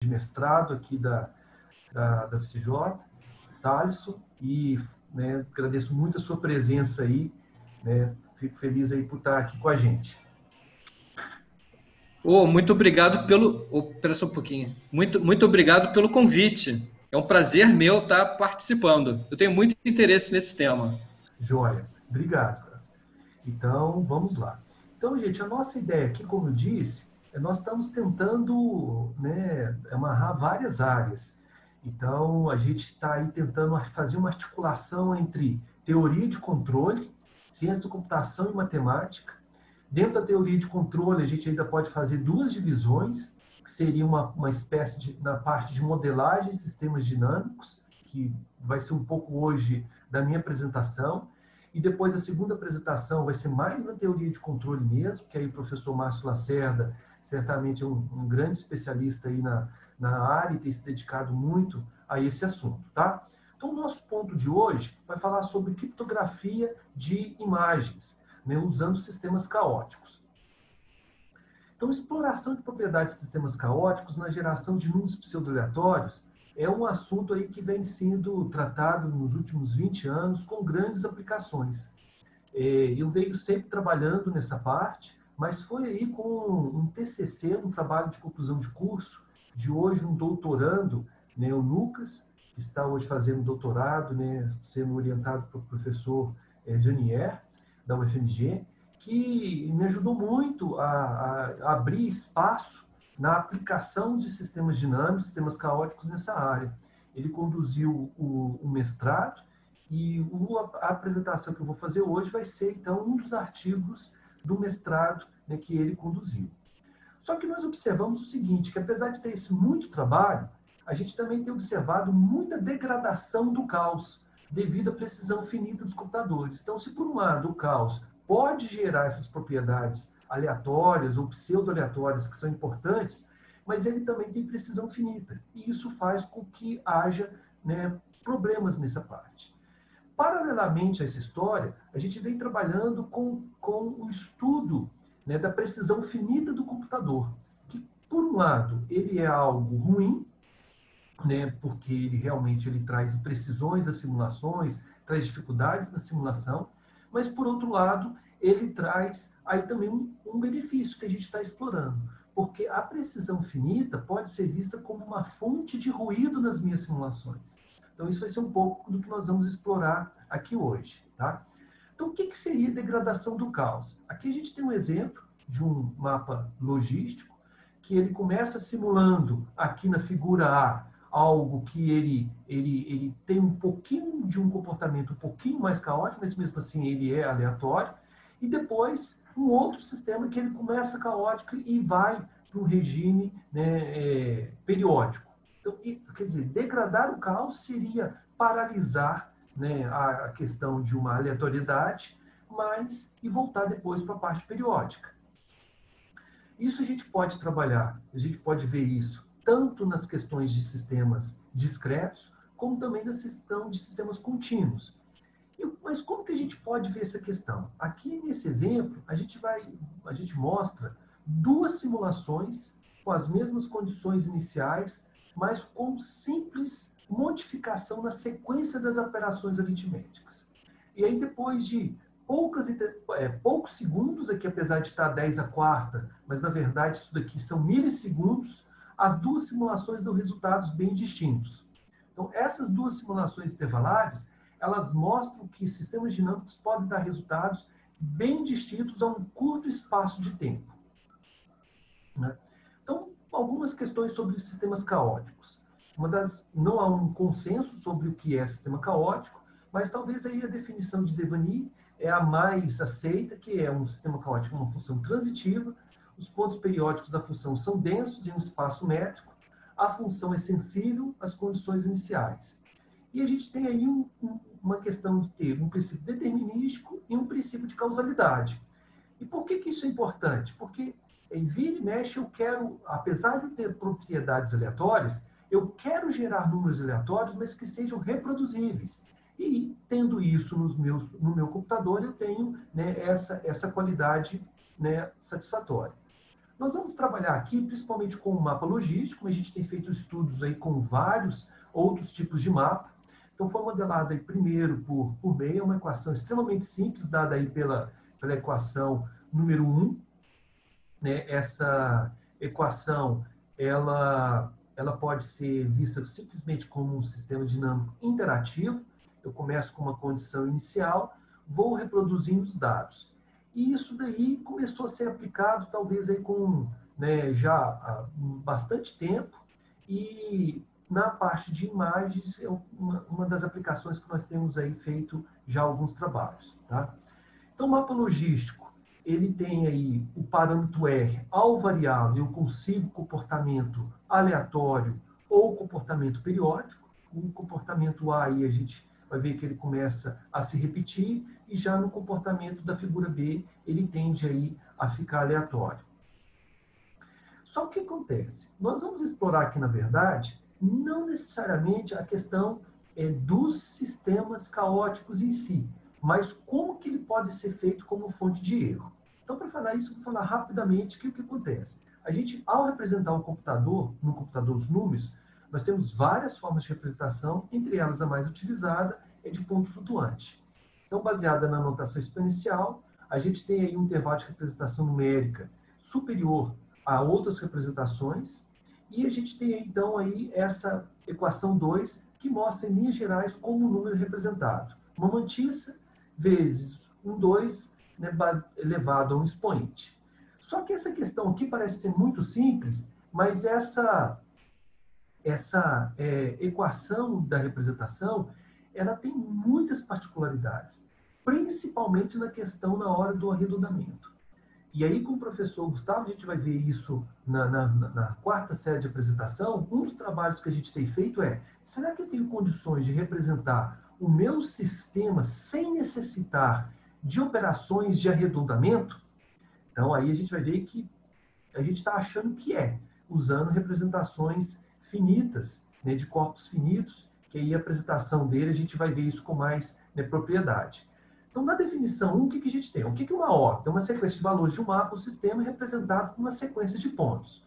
de mestrado aqui da FCJ, Thaleson, e né, agradeço muito a sua presença aí, né, fico feliz aí por estar aqui com a gente. Muito obrigado pelo. Espera só um pouquinho. Muito obrigado pelo convite. É um prazer meu estar participando. Eu tenho muito interesse nesse tema. Joia, obrigado, cara. Então, vamos lá. Então, gente, a nossa ideia aqui, como eu disse, nós estamos tentando, né, amarrar várias áreas. Então, a gente está aí tentando fazer uma articulação entre teoria de controle, ciência da computação e matemática. Dentro da teoria de controle, a gente ainda pode fazer duas divisões, que seria uma espécie de, na parte de modelagem de sistemas dinâmicos, que vai ser um pouco hoje da minha apresentação, e depois a segunda apresentação vai ser mais na teoria de controle mesmo, que aí o professor Márcio Lacerda certamente é um grande especialista aí na área e tem se dedicado muito a esse assunto, tá? Então, o nosso ponto de hoje vai falar sobre criptografia de imagens, né, usando sistemas caóticos. Então, exploração de propriedades de sistemas caóticos na geração de números pseudo-aleatórios é um assunto aí que vem sendo tratado nos últimos 20 anos com grandes aplicações. Eu venho sempre trabalhando nessa parte, mas foi aí com um TCC, um trabalho de conclusão de curso, de hoje um doutorando, né, o Lucas, que está hoje fazendo doutorado, né, sendo orientado pelo professor Janier, da UFMG, que me ajudou muito a abrir espaço na aplicação de sistemas dinâmicos, sistemas caóticos nessa área. Ele conduziu o mestrado, e a apresentação que eu vou fazer hoje vai ser, então, um dos artigos do mestrado, né, que ele conduziu. Só que nós observamos o seguinte, que apesar de ter esse muito trabalho, a gente também tem observado muita degradação do caos, devido à precisão finita dos computadores. Então, se por um lado o caos pode gerar essas propriedades aleatórias ou pseudo-aleatórias que são importantes, mas ele também tem precisão finita. E isso faz com que haja, né, problemas nessa parte. Paralelamente a essa história, a gente vem trabalhando com o estudo, né, da precisão finita do computador, que, por um lado, ele é algo ruim, né, porque ele realmente ele traz imprecisões às simulações, traz dificuldades na simulação, mas, por outro lado, ele traz aí também um benefício que a gente está explorando, porque a precisão finita pode ser vista como uma fonte de ruído nas minhas simulações. Então, isso vai ser um pouco do que nós vamos explorar aqui hoje, tá? Então, o que seria degradação do caos? Aqui a gente tem um exemplo de um mapa logístico, que ele começa simulando, aqui na figura A, algo que ele tem um pouquinho de um comportamento um pouquinho mais caótico, mas mesmo assim ele é aleatório, e depois um outro sistema que ele começa caótico e vai para um regime, né, periódico. Então, quer dizer, degradar o caos seria paralisar, né, a questão de uma aleatoriedade, mas e voltar depois para a parte periódica. Isso a gente pode trabalhar, a gente pode ver isso tanto nas questões de sistemas discretos, como também na questão de sistemas contínuos. Mas como que a gente pode ver essa questão? Aqui nesse exemplo, a gente mostra duas simulações com as mesmas condições iniciais, mas com simples modificação na sequência das operações aritméticas. E aí, depois de poucos segundos, aqui apesar de estar 10 a quarta, mas na verdade isso daqui são milissegundos, as duas simulações dão resultados bem distintos. Então, essas duas simulações intervalares, elas mostram que sistemas dinâmicos podem dar resultados bem distintos a um curto espaço de tempo, né? Então, algumas questões sobre sistemas caóticos. Não há um consenso sobre o que é sistema caótico, mas talvez aí a definição de Devaney é a mais aceita, que é um sistema caótico, uma função transitiva, os pontos periódicos da função são densos em um espaço métrico, a função é sensível às condições iniciais. E a gente tem aí uma questão de ter um princípio determinístico e um princípio de causalidade. E por que isso é importante? Porque em vira e mexe eu quero, apesar de ter propriedades aleatórias, eu quero gerar números aleatórios, mas que sejam reproduzíveis. E tendo isso no meu computador, eu tenho, né, essa qualidade, né, satisfatória. Nós vamos trabalhar aqui principalmente com o mapa logístico, a gente tem feito estudos aí com vários outros tipos de mapa. Então, foi modelado aí primeiro por meio, uma equação extremamente simples, dada aí pela equação número 1. Né? Essa equação, ela pode ser vista simplesmente como um sistema dinâmico interativo. Eu começo com uma condição inicial, vou reproduzindo os dados. E isso daí começou a ser aplicado, talvez, aí com, né, já há bastante tempo, e na parte de imagens, é uma das aplicações que nós temos aí feito já alguns trabalhos. Tá? Então, o mapa logístico, ele tem aí o parâmetro R, ao variável, eu consigo comportamento aleatório ou comportamento periódico. O comportamento A, aí, a gente vai ver que ele começa a se repetir, e já no comportamento da figura B, ele tende aí a ficar aleatório. Só que o que acontece? Nós vamos explorar aqui, na verdade, não necessariamente a questão dos sistemas caóticos em si, mas como que ele pode ser feito como fonte de erro. Então, para falar isso, eu vou falar rapidamente o que acontece. A gente, ao representar um computador, no computador os números, nós temos várias formas de representação, entre elas a mais utilizada é de ponto flutuante. Então, baseada na notação exponencial, a gente tem aí um intervalo de representação numérica superior a outras representações, e a gente tem então aí essa equação 2, que mostra em linhas gerais como o número é representado. Uma mantissa vezes um 2, né, elevado a um expoente. Só que essa questão aqui parece ser muito simples, mas essa equação da representação, ela tem muitas particularidades, principalmente na questão na hora do arredondamento. E aí, com o professor Gustavo, a gente vai ver isso na quarta série de apresentação. Um dos trabalhos que a gente tem feito é: será que eu tenho condições de representar o meu sistema sem necessitar de operações de arredondamento? Então, aí a gente vai ver que a gente está achando que usando representações finitas, né, de corpos finitos, que aí a apresentação dele a gente vai ver isso com mais, né, propriedade. Então, na definição 1, o que a gente tem? O que é uma órbita? É uma sequência de valores de um mapa, um sistema representado por uma sequência de pontos.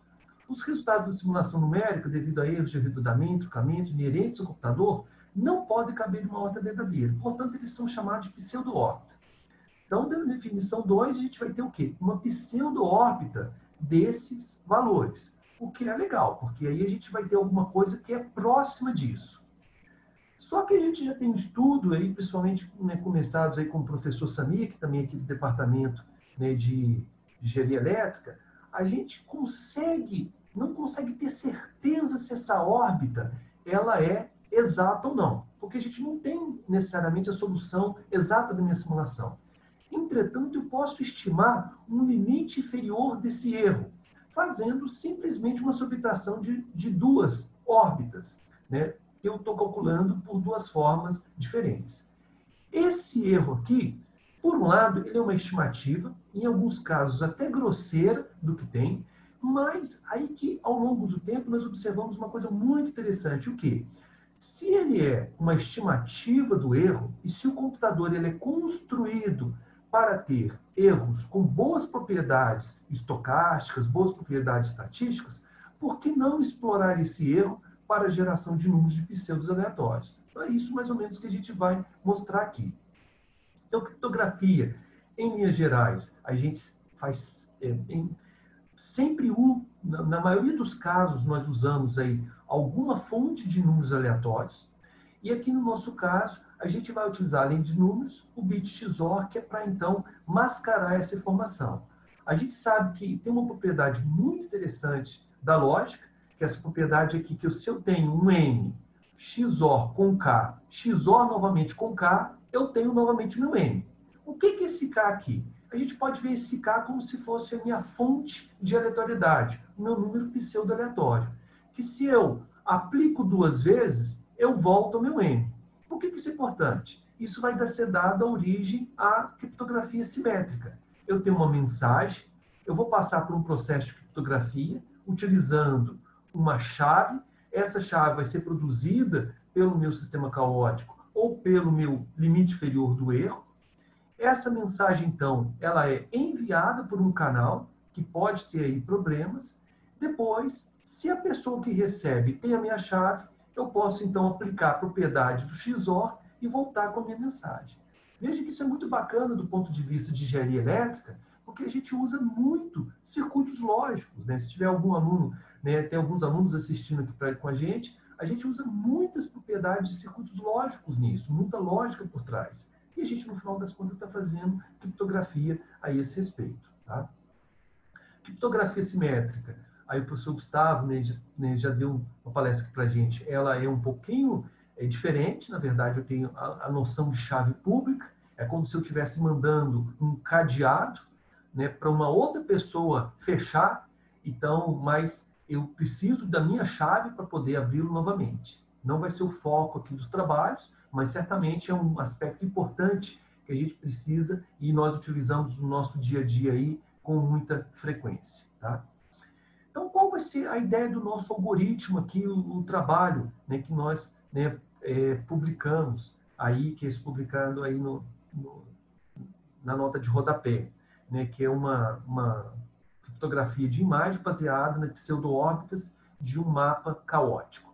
Os resultados da simulação numérica, devido a erros de arredondamento, trocamento inerentes ao computador, não podem caber em uma órbita verdadeira. Portanto, eles são chamados de pseudo-órbita. Então, na definição 2, a gente vai ter o quê? Uma pseudo-órbita desses valores. O que é legal, porque aí a gente vai ter alguma coisa que é próxima disso. Só que a gente já tem um estudo aí, principalmente, né, começados aí com o professor Samir, que também é aqui do departamento, né, de engenharia elétrica, a gente não consegue ter certeza se essa órbita ela é exata ou não, porque a gente não tem necessariamente a solução exata da minha simulação. Entretanto, eu posso estimar um limite inferior desse erro, fazendo simplesmente uma subtração de duas órbitas, né? Eu estou calculando por duas formas diferentes. Esse erro aqui, por um lado, ele é uma estimativa, em alguns casos até grosseira do que tem, mas aí que, ao longo do tempo, nós observamos uma coisa muito interessante. O quê? Se ele é uma estimativa do erro, e se o computador ele é construído para ter erros com boas propriedades estocásticas, boas propriedades estatísticas, por que não explorar esse erro para a geração de números de pseudos aleatórios? Então, é isso mais ou menos que a gente vai mostrar aqui. Então, criptografia, em linhas gerais, a gente faz sempre na maioria dos casos, nós usamos aí alguma fonte de números aleatórios. E aqui no nosso caso, a gente vai utilizar, além de números, o bit XOR, que é para, então, mascarar essa informação. A gente sabe que tem uma propriedade muito interessante da lógica, que é essa propriedade aqui, que se eu tenho um N, XOR com K, XOR novamente com K, eu tenho novamente meu N. O que é esse K aqui? A gente pode ver esse K como se fosse a minha fonte de aleatoriedade, o meu número pseudo-aleatório. Que se eu aplico duas vezes, eu volto ao meu N. Por que isso é importante? Isso vai ser dado a origem à criptografia simétrica. Eu tenho uma mensagem, eu vou passar por um processo de criptografia, utilizando uma chave. Essa chave vai ser produzida pelo meu sistema caótico ou pelo meu limite inferior do erro. Essa mensagem, então, ela é enviada por um canal, que pode ter aí problemas. Depois, se a pessoa que recebe tem a minha chave, eu posso então aplicar a propriedade do XOR e voltar com a minha mensagem. Veja que isso é muito bacana do ponto de vista de engenharia elétrica, porque a gente usa muito circuitos lógicos, né? Se tiver algum aluno, né, tem alguns alunos assistindo aqui com a gente usa muitas propriedades de circuitos lógicos nisso, muita lógica por trás. E a gente, no final das contas, está fazendo criptografia a esse respeito. Tá? Criptografia simétrica. Aí o professor Gustavo, né, já deu uma palestra para a gente. Ela é um pouquinho diferente. Na verdade, eu tenho a noção de chave pública. É como se eu estivesse mandando um cadeado, né, para uma outra pessoa fechar. Então, mas eu preciso da minha chave para poder abri-lo novamente. Não vai ser o foco aqui dos trabalhos, mas certamente é um aspecto importante que a gente precisa e nós utilizamos no nosso dia a dia aí com muita frequência. Tá? Então, qual vai ser a ideia do nosso algoritmo aqui, o trabalho, né, que nós, né, publicamos aí, que é publicado aí na nota de rodapé, né, que é uma criptografia de imagem baseada nas pseudo-órbitas de um mapa caótico.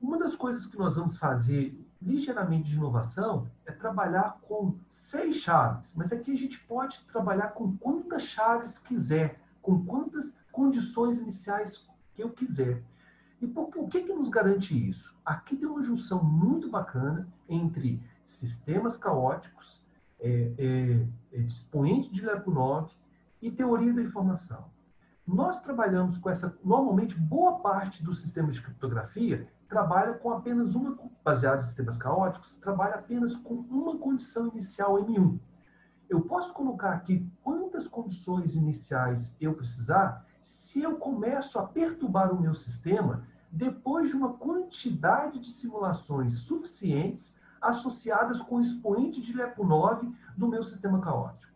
Uma das coisas que nós vamos fazer ligeiramente de inovação é trabalhar com 6 chaves, mas aqui a gente pode trabalhar com quantas chaves quiser, com quantas condições iniciais que eu quiser. E o que nos garante isso? Aqui tem uma junção muito bacana entre sistemas caóticos, expoente de Lyapunov e teoria da informação. Nós trabalhamos com essa, normalmente, boa parte do sistema de criptografia trabalha com apenas uma, baseado em sistemas caóticos, trabalha apenas com uma condição inicial M1. Eu posso colocar aqui quantas condições iniciais eu precisar se eu começo a perturbar o meu sistema depois de uma quantidade de simulações suficientes associadas com o expoente de Lyapunov do meu sistema caótico.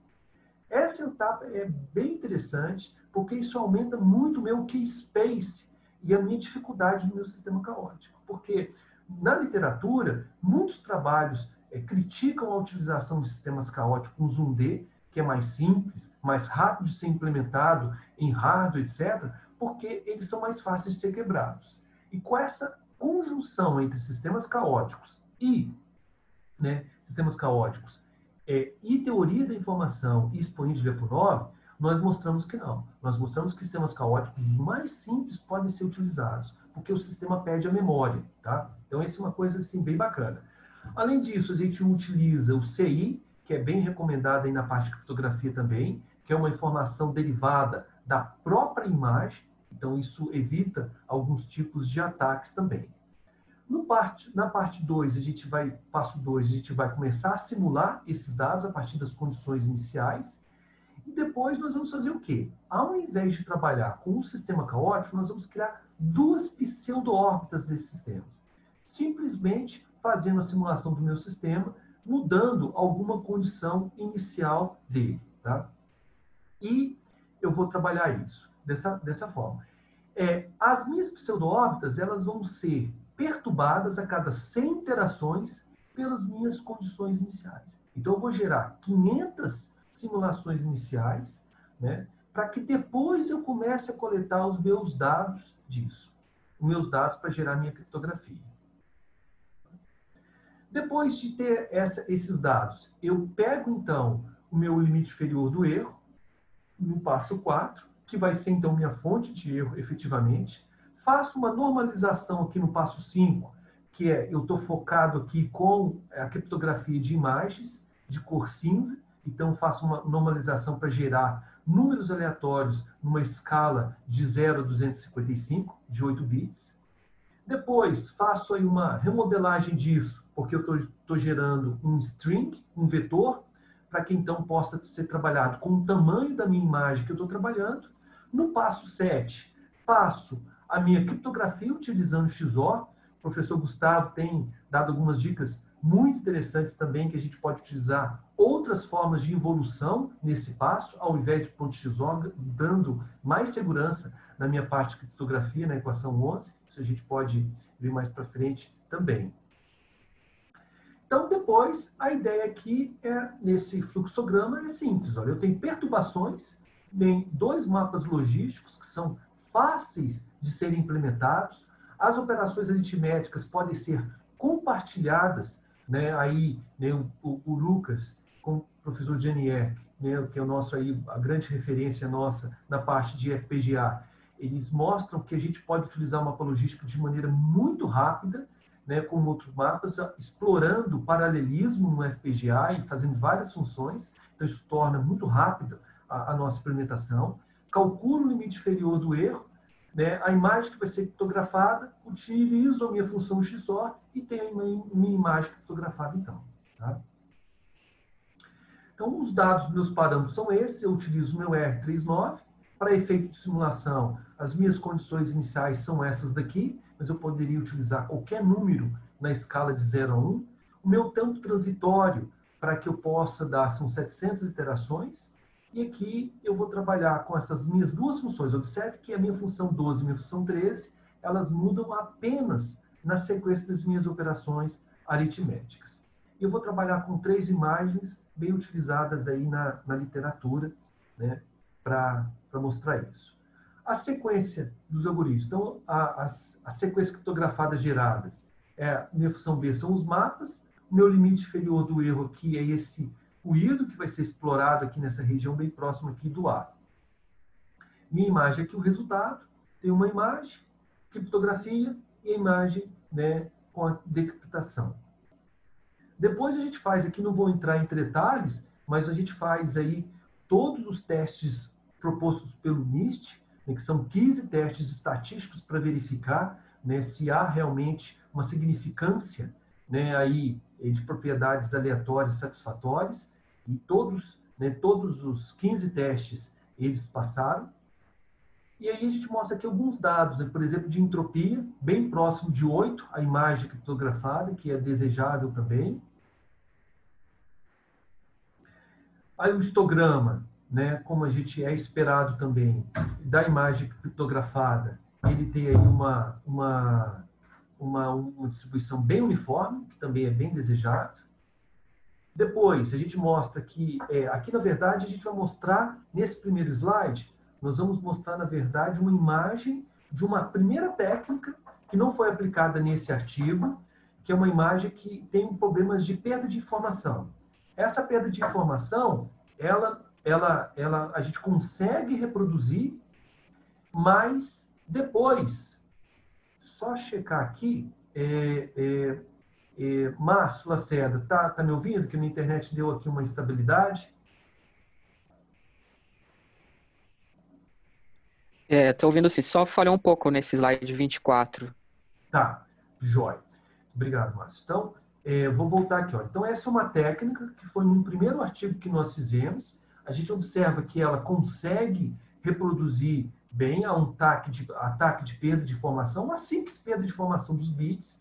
Essa etapa é bem interessante, porque isso aumenta muito o meu key space e a minha dificuldade no meu sistema caótico. Porque, na literatura, muitos trabalhos criticam a utilização de sistemas caóticos com Zoom D, que é mais simples, mais rápido de ser implementado em hardware, etc., porque eles são mais fáceis de ser quebrados. E com essa conjunção entre sistemas caóticos e sistemas caóticos e teoria da informação e expoente de Lyapunov, nós mostramos que não. Nós mostramos que sistemas caóticos mais simples podem ser utilizados, porque o sistema perde a memória. Tá? Então, essa é uma coisa assim, bem bacana. Além disso, a gente utiliza o CI, que é bem recomendado aí na parte de criptografia também, que é uma informação derivada da própria imagem. Então, isso evita alguns tipos de ataques também. Na parte 2, passo 2, a gente vai começar a simular esses dados a partir das condições iniciais. E depois nós vamos fazer o quê? Ao invés de trabalhar com um sistema caótico, nós vamos criar 2 pseudo-órbitas desses sistemas. Simplesmente fazendo a simulação do meu sistema, mudando alguma condição inicial dele. Tá? E eu vou trabalhar isso dessa forma. As minhas pseudo-órbitas, elas vão ser perturbadas a cada 100 interações pelas minhas condições iniciais. Então, eu vou gerar 500 simulações iniciais, né, para que depois eu comece a coletar os meus dados disso. Os meus dados para gerar minha criptografia. Depois de ter esses dados, eu pego, então, o meu limite inferior do erro, no passo 4, que vai ser, então, minha fonte de erro, efetivamente. Faço uma normalização aqui no passo 5, que eu estou focado aqui com a criptografia de imagens, de cor cinza. Então, faço uma normalização para gerar números aleatórios numa escala de 0 a 255, de 8 bits. Depois, faço aí uma remodelagem disso, porque eu estou gerando um string, um vetor, para que então possa ser trabalhado com o tamanho da minha imagem que eu estou trabalhando. No passo 7, faço a minha criptografia utilizando o XOR. O professor Gustavo tem dado algumas dicas muito interessantes também, que a gente pode utilizar outras formas de evolução nesse passo, ao invés de ponto XOR, dando mais segurança na minha parte de criptografia, na equação 11. Isso a gente pode ver mais para frente também. Então, depois, a ideia aqui nesse fluxograma é simples. Olha, eu tenho perturbações tem 2 mapas logísticos que são fáceis de serem implementados. As operações aritméticas podem ser compartilhadas, né? Aí, né, o Lucas, com o professor Janier, né, que é o nosso aí, a grande referência nossa na parte de FPGA, eles mostram que a gente pode utilizar o mapa logístico de maneira muito rápida, né, com outros mapas, explorando o paralelismo no FPGA e fazendo várias funções. Então, isso torna muito rápido a nossa implementação. Calculo o limite inferior do erro, né, a imagem que vai ser criptografada, utilizo a minha função XOR e tenho a minha imagem criptografada, então. Tá? Então, os dados dos meus parâmetros são esses. Eu utilizo o meu R39. Para efeito de simulação, as minhas condições iniciais são essas daqui, mas eu poderia utilizar qualquer número na escala de 0 a 1. O meu tempo transitório, para que eu possa dar, são 700 iterações. E aqui eu vou trabalhar com essas minhas 2 funções. Observe que a minha função 12 e a minha função 13, elas mudam apenas na sequência das minhas operações aritméticas. E eu vou trabalhar com 3 imagens bem utilizadas aí na literatura, né, para mostrar isso. A sequência dos algoritmos. Então, a sequência criptografada geradas. Minha função B são os mapas. O meu limite inferior do erro aqui é esse ruído que vai ser explorado aqui nessa região bem próxima aqui do A. Minha imagem aqui, o resultado. Tem uma imagem, criptografia e a imagem, né, com a decriptação. Depois a gente faz aqui, não vou entrar em detalhes, mas a gente faz aí todos os testes propostos pelo NIST, né, que são 15 testes estatísticos para verificar, né, se há realmente uma significância, né, aí, de propriedades aleatórias satisfatórias, e todos, né, todos os 15 testes eles passaram. E aí a gente mostra aqui alguns dados, né, por exemplo, de entropia, bem próximo de 8, a imagem criptografada, que é desejável também. Aí o histograma, né, como a gente é esperado também, da imagem criptografada, ele tem aí uma distribuição bem uniforme, que também é bem desejado. Depois, a gente mostra que, aqui na verdade, a gente vai mostrar, nesse primeiro slide, nós vamos mostrar, na verdade, uma imagem de uma primeira técnica que não foi aplicada nesse artigo, que é uma imagem que tem problemas de perda de informação. Essa perda de informação, a gente consegue reproduzir, mas depois, só checar aqui, Márcio Lacerda, tá me ouvindo? Que minha internet deu aqui uma instabilidade. Tô ouvindo sim. Só falhou um pouco nesse slide 24. Tá, jóia. Obrigado, Márcio. Então, vou voltar aqui. Ó. Então, essa é uma técnica que foi no primeiro artigo que nós fizemos. A gente observa que ela consegue reproduzir bem um ataque de perda de informação, uma simples perda de informação dos bits.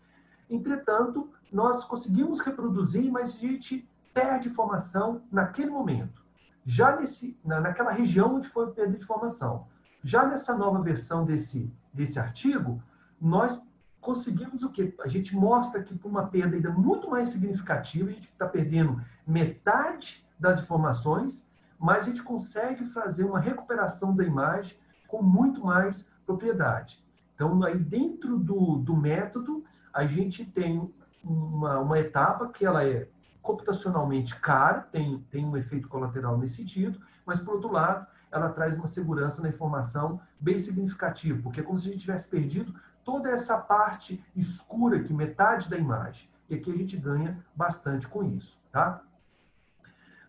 Entretanto, nós conseguimos reproduzir, mas a gente perde informação naquele momento. Já naquela região onde foi a perda de informação. Já nessa nova versão desse artigo, nós conseguimos o quê? A gente mostra que com uma perda ainda muito mais significativa, a gente está perdendo metade das informações, mas a gente consegue fazer uma recuperação da imagem com muito mais propriedade. Então, aí dentro do método, a gente tem uma etapa que ela é computacionalmente cara, tem um efeito colateral nesse sentido, mas, por outro lado, ela traz uma segurança na informação bem significativa, porque é como se a gente tivesse perdido toda essa parte escura aqui, metade da imagem. E aqui a gente ganha bastante com isso, tá?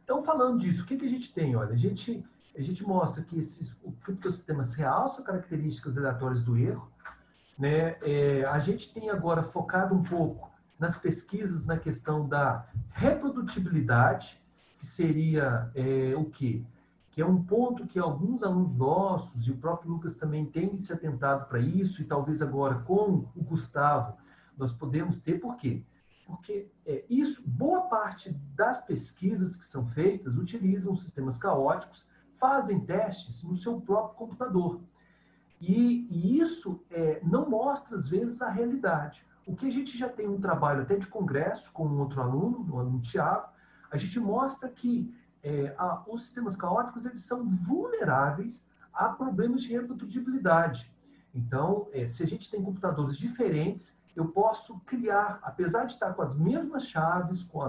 Então, falando disso, o que a gente tem? Olha, a gente mostra que o criptosistema se realça características aleatórias do erro, né? A gente tem agora focado um pouco nas pesquisas na questão da reprodutibilidade, que seria o quê? Que é um ponto que alguns alunos nossos, e o próprio Lucas também tem se atentado para isso, e talvez agora com o Gustavo nós podemos ter. Por quê? Porque boa parte das pesquisas que são feitas utilizam sistemas caóticos, fazem testes no seu próprio computador. E isso não mostra, às vezes, a realidade. O que a gente já tem um trabalho até de congresso com um outro aluno, o aluno Tiago, a gente mostra que os sistemas caóticos eles são vulneráveis a problemas de reprodutibilidade. Então, se a gente tem computadores diferentes, eu posso criar, apesar de estar com as mesmas chaves, com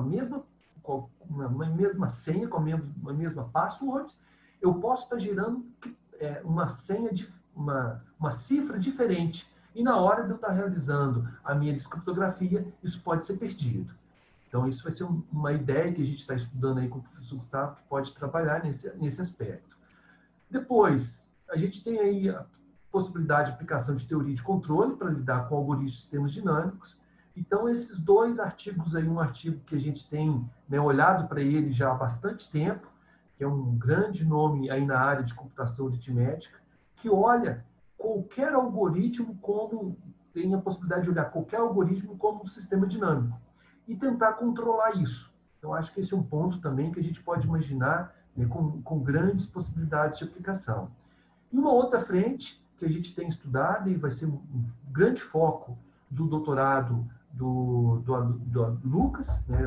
uma mesma senha, com a mesma password, eu posso estar gerando uma senha, uma cifra diferente. E na hora de eu estar realizando a minha descriptografia, isso pode ser perdido. Então, isso vai ser uma ideia que a gente está estudando aí com o professor Gustavo, que pode trabalhar nesse aspecto. Depois, a gente tem aí a possibilidade de aplicação de teoria de controle para lidar com algoritmos de sistemas dinâmicos. Então, esses dois artigos aí, um artigo que a gente tem, né, olhado para ele já há bastante tempo, que é um grande nome aí na área de computação aritmética, que olha qualquer algoritmo como, tem a possibilidade de olhar qualquer algoritmo como um sistema dinâmico e tentar controlar isso. Então, acho que esse é um ponto também que a gente pode imaginar, né, com grandes possibilidades de aplicação. E uma outra frente que a gente tem estudado, e vai ser um grande foco do doutorado do Lucas, né,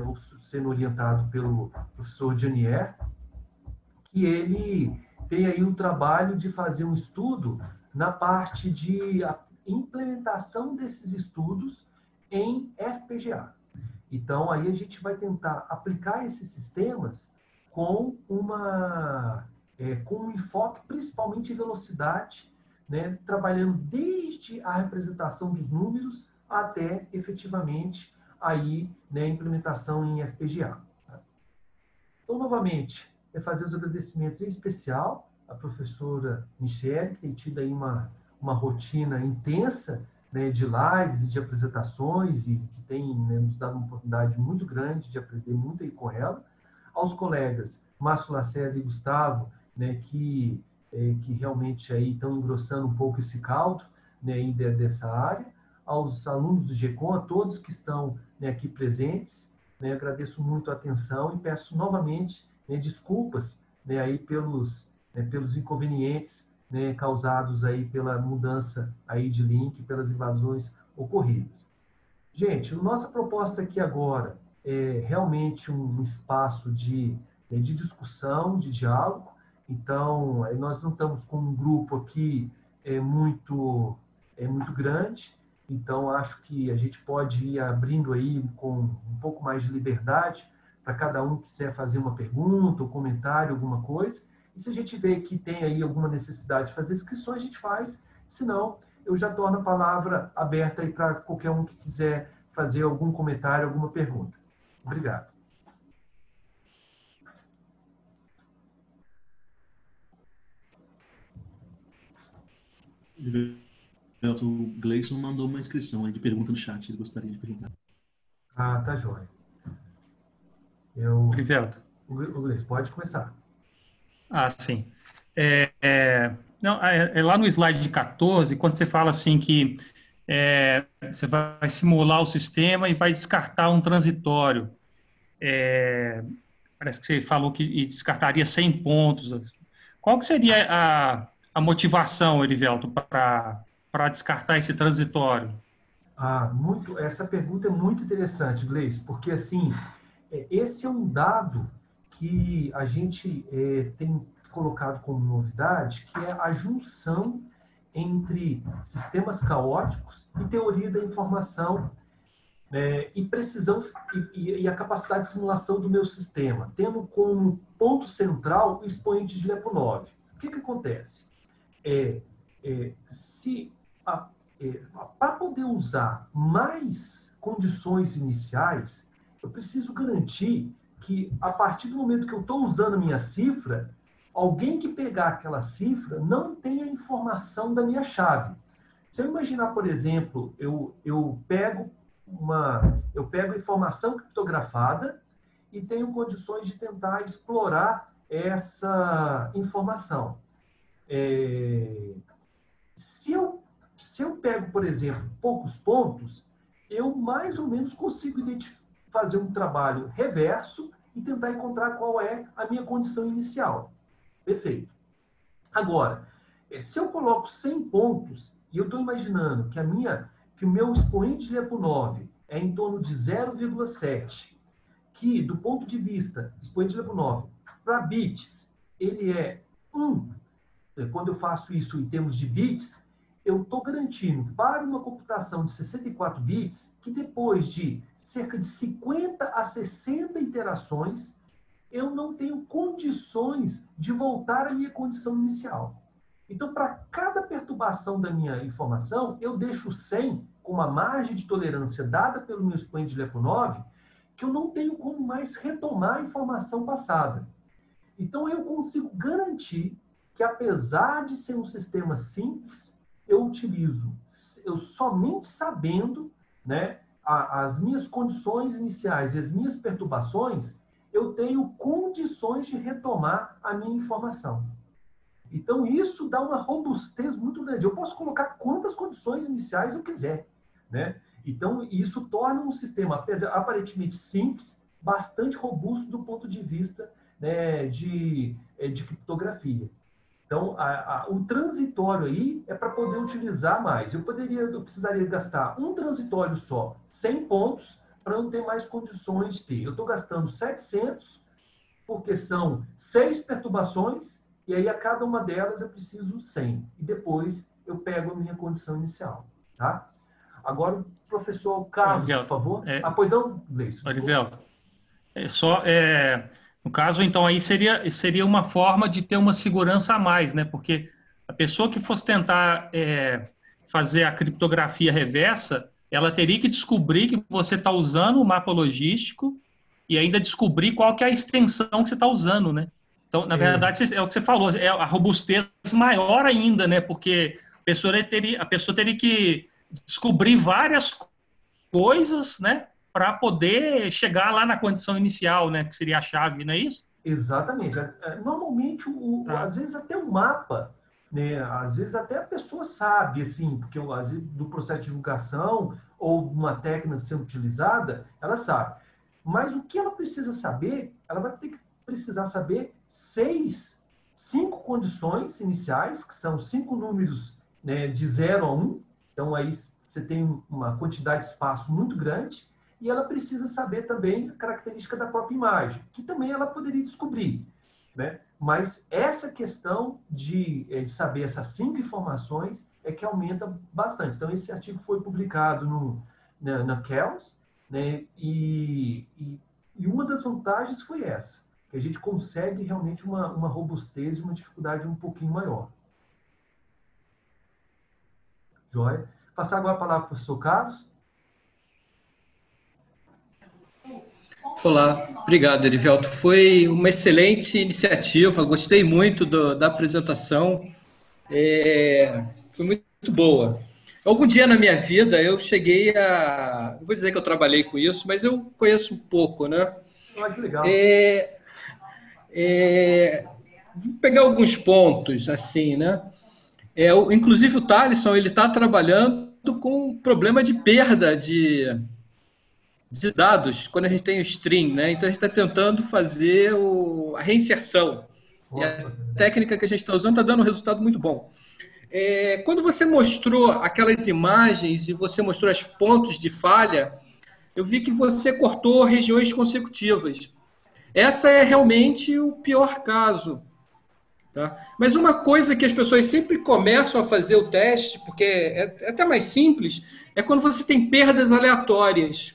sendo orientado pelo professor Janier, que ele tem aí um trabalho de fazer um estudo na parte de implementação desses estudos em FPGA. Então, aí a gente vai tentar aplicar esses sistemas com um enfoque principalmente em velocidade, né, trabalhando desde a representação dos números até efetivamente aí, né, a implementação em FPGA. Tá? Então, novamente, fazer os agradecimentos em especial à professora Michele, que tem tido aí uma rotina intensa, né, de lives e de apresentações e que tem, né, nos dado uma oportunidade muito grande de aprender muito aí com ela. Aos colegas Márcio Lacerda e Gustavo, né, que realmente aí estão engrossando um pouco esse caldo, né, dessa área. Aos alunos do GECOM, a todos que estão, né, aqui presentes, né, agradeço muito a atenção e peço novamente, né, desculpas, né, aí pelos inconvenientes, né, causados aí pela mudança aí de link, pelas invasões ocorridas. Gente, a nossa proposta aqui agora é realmente um espaço de discussão, de diálogo. Então, nós não estamos com um grupo aqui muito grande. Então, acho que a gente pode ir abrindo aí com um pouco mais de liberdade para cada um que quiser fazer uma pergunta ou comentário, alguma coisa. E se a gente vê que tem aí alguma necessidade de fazer inscrições, a gente faz. Se não, eu já torno a palavra aberta aí para qualquer um que quiser fazer algum comentário, alguma pergunta. Obrigado. O Gleison mandou uma inscrição aí de pergunta no chat, ele gostaria de perguntar. Ah, tá jóia. Rivelto. O Gleison, pode começar. Ah, sim. Não, lá no slide 14, quando você fala assim que você vai simular o sistema e vai descartar um transitório, parece que você falou que descartaria 100 pontos. Qual que seria a motivação, Erivelto, para descartar esse transitório? Essa pergunta é muito interessante, Gleison, porque assim, esse é um dado que a gente tem colocado como novidade, que é a junção entre sistemas caóticos e teoria da informação, e precisão e a capacidade de simulação do meu sistema, tendo como ponto central o expoente de Lyapunov. O que acontece? Para poder usar mais condições iniciais, eu preciso garantir que, a partir do momento que eu estou usando a minha cifra, alguém que pegar aquela cifra não tenha informação da minha chave. Se eu imaginar, por exemplo, eu pego informação criptografada e tenho condições de tentar explorar essa informação. Se eu pego, por exemplo, poucos pontos, eu mais ou menos consigo fazer um trabalho reverso e tentar encontrar qual é a minha condição inicial. Perfeito. Agora, se eu coloco 100 pontos e eu estou imaginando que o meu expoente de Lyapunov é em torno de 0,7, que, do ponto de vista, expoente de Lyapunov, Para bits, ele é 1. Quando eu faço isso em termos de bits, eu estou garantindo para uma computação de 64 bits que depois de cerca de 50 a 60 interações, eu não tenho condições de voltar à minha condição inicial. Então, para cada perturbação da minha informação, eu deixo 100 com uma margem de tolerância dada pelo meu expoente de Lyapunov, que eu não tenho como mais retomar a informação passada. Então, eu consigo garantir que, apesar de ser um sistema simples, eu utilizo, eu somente sabendo, né, as minhas condições iniciais e as minhas perturbações, eu tenho condições de retomar a minha informação. Então, isso dá uma robustez muito grande. Eu posso colocar quantas condições iniciais eu quiser, né? Então, isso torna um sistema aparentemente simples, bastante robusto do ponto de vista, né, de criptografia. Então, o transitório aí é para poder utilizar mais. Eu precisaria gastar um transitório só, 100 pontos, para não ter mais condições de ter. Eu estou gastando 700, porque são 6 perturbações, e aí a cada uma delas eu preciso 100. E depois eu pego a minha condição inicial. Tá? Agora, o professor Carlos, por favor. Pois não, Gleison. Arivelto, no caso, então, aí seria uma forma de ter uma segurança a mais, né? Porque a pessoa que fosse tentar fazer a criptografia reversa, ela teria que descobrir que você está usando o mapa logístico e ainda descobrir qual que é a extensão que você está usando, né? Então, na verdade, é o que você falou, é a robustez maior ainda, né? Porque a pessoa teria que descobrir várias coisas, né? Para poder chegar lá na condição inicial, né? Que seria a chave, não é isso? Exatamente. Normalmente, às vezes até o mapa, né? Às vezes até a pessoa sabe, assim, porque às vezes, do processo de divulgação ou uma técnica sendo utilizada, ela sabe. Mas o que ela precisa saber, ela vai ter que precisar saber 5 condições iniciais, que são 5 números, né, de 0 a 1. Então, aí você tem uma quantidade de espaço muito grande. E ela precisa saber também a característica da própria imagem, que também ela poderia descobrir, né? Mas essa questão de saber essas 5 informações é que aumenta bastante. Então, esse artigo foi publicado na CELS, né? E uma das vantagens foi essa, que a gente consegue realmente uma robustez e uma dificuldade um pouquinho maior. Joia? Passar agora a palavra para o professor Carlos. Olá, obrigado, Erivelto. Foi uma excelente iniciativa, gostei muito da apresentação, foi muito boa. Algum dia na minha vida eu cheguei não vou dizer que eu trabalhei com isso, mas eu conheço um pouco, né? Ah, que legal. Vou pegar alguns pontos, assim, né? Inclusive o Thaleson, ele está trabalhando com um problema de perda de dados, quando a gente tem o stream, né? Então a gente está tentando fazer a reinserção. E a técnica que a gente está usando está dando um resultado muito bom. Quando você mostrou aquelas imagens e você mostrou os pontos de falha, eu vi que você cortou regiões consecutivas. Essa é realmente o pior caso. Tá? Mas uma coisa que as pessoas sempre começam a fazer o teste, porque é até mais simples, é quando você tem perdas aleatórias.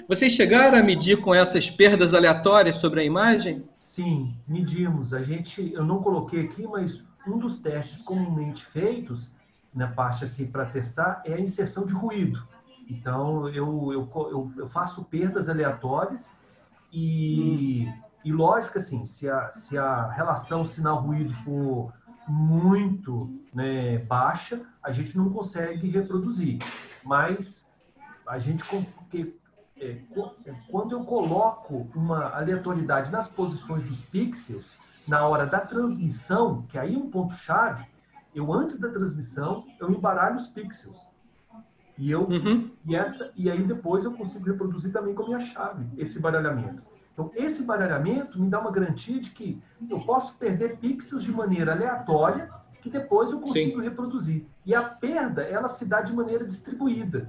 Vocês chegaram a medir com essas perdas aleatórias sobre a imagem? Sim, medimos. Eu não coloquei aqui, mas um dos testes comumente feitos, na parte assim, para testar, é a inserção de ruído. Então, eu faço perdas aleatórias e lógico, assim, se a relação sinal-ruído for muito, né, baixa, a gente não consegue reproduzir. Mas a gente... quando eu coloco uma aleatoriedade nas posições dos pixels, na hora da transmissão, que aí é um ponto-chave, antes da transmissão, eu embaralho os pixels. E aí depois eu consigo reproduzir também com a minha chave, esse baralhamento. Então, esse baralhamento me dá uma garantia de que eu posso perder pixels de maneira aleatória, que depois eu consigo reproduzir. E a perda, ela se dá de maneira distribuída.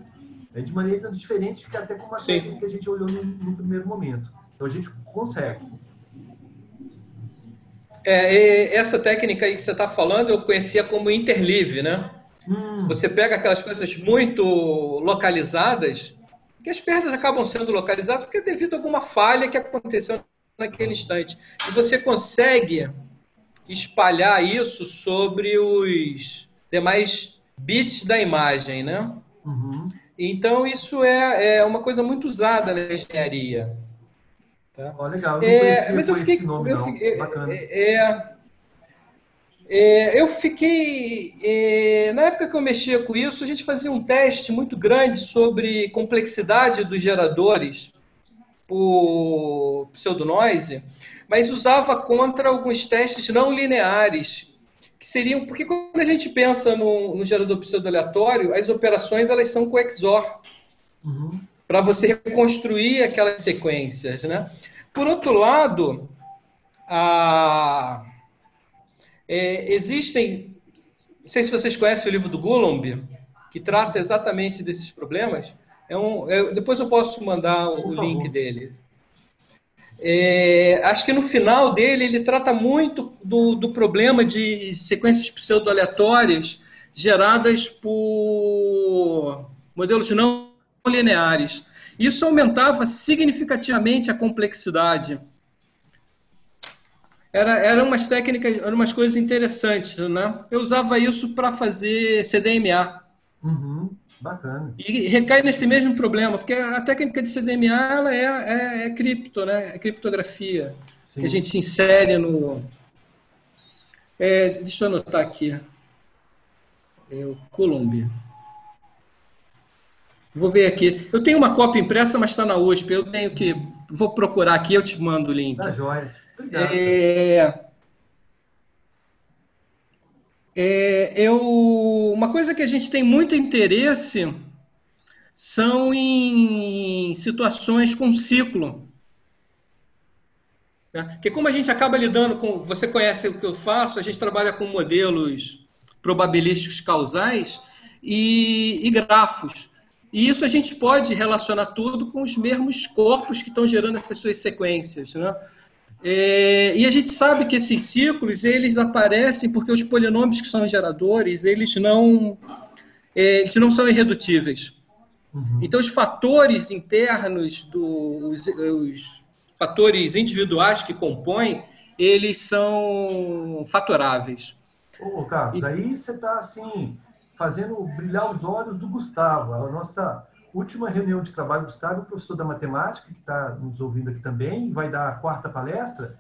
De maneira diferente que até com uma técnica que a gente olhou no primeiro momento. Então, a gente consegue. Essa técnica aí que você está falando, eu conhecia como interleave, né? Você pega aquelas coisas muito localizadas, que as perdas acabam sendo localizadas porque é devido a alguma falha que aconteceu naquele instante. E você consegue espalhar isso sobre os demais bits da imagem, né? Então, isso é uma coisa muito usada na engenharia. Tá? Legal, eu não conhecia Mas eu com fiquei... esse nome, não. Bacana. Eu fiquei... na época que eu mexia com isso, a gente fazia um teste muito grande sobre complexidade dos geradores por pseudonoise, mas usava contra alguns testes não lineares, que seriam... Porque quando a gente pensa no gerador pseudo-aleatório, as operações elas são com XOR, para você reconstruir aquelas sequências, né? Por outro lado, existem... Não sei se vocês conhecem o livro do Coulomb, que trata exatamente desses problemas. Depois eu posso mandar o link dele. Acho que no final dele ele trata muito do problema de sequências pseudo-aleatórias geradas por modelos não lineares. Isso aumentava significativamente a complexidade. Eram umas técnicas, eram umas coisas interessantes, né? Eu usava isso para fazer CDMA. Bacana. E recai nesse mesmo problema, porque a técnica de CDMA ela é cripto, né? É criptografia. Sim. Que a gente insere no... deixa eu anotar aqui. O Coulomb. Vou ver aqui. Eu tenho uma cópia impressa, mas está na USP. Eu tenho que... Vou procurar aqui, eu te mando o link. Tá joia. Obrigado. Uma coisa que a gente tem muito interesse são em situações com ciclo. Porque como a gente acaba lidando com... Você conhece o que eu faço, a gente trabalha com modelos probabilísticos causais e grafos. E isso a gente pode relacionar tudo com os mesmos corpos que estão gerando essas suas sequências, né? E a gente sabe que esses ciclos, eles aparecem porque os polinômios que são geradores, eles não são irredutíveis. Então, os fatores internos, os fatores individuais que compõem, eles são fatoráveis. Carlos, aí você está, assim, fazendo brilhar os olhos do Gustavo. A nossa última reunião de trabalho, Gustavo, o professor da matemática, que está nos ouvindo aqui também, vai dar a quarta palestra.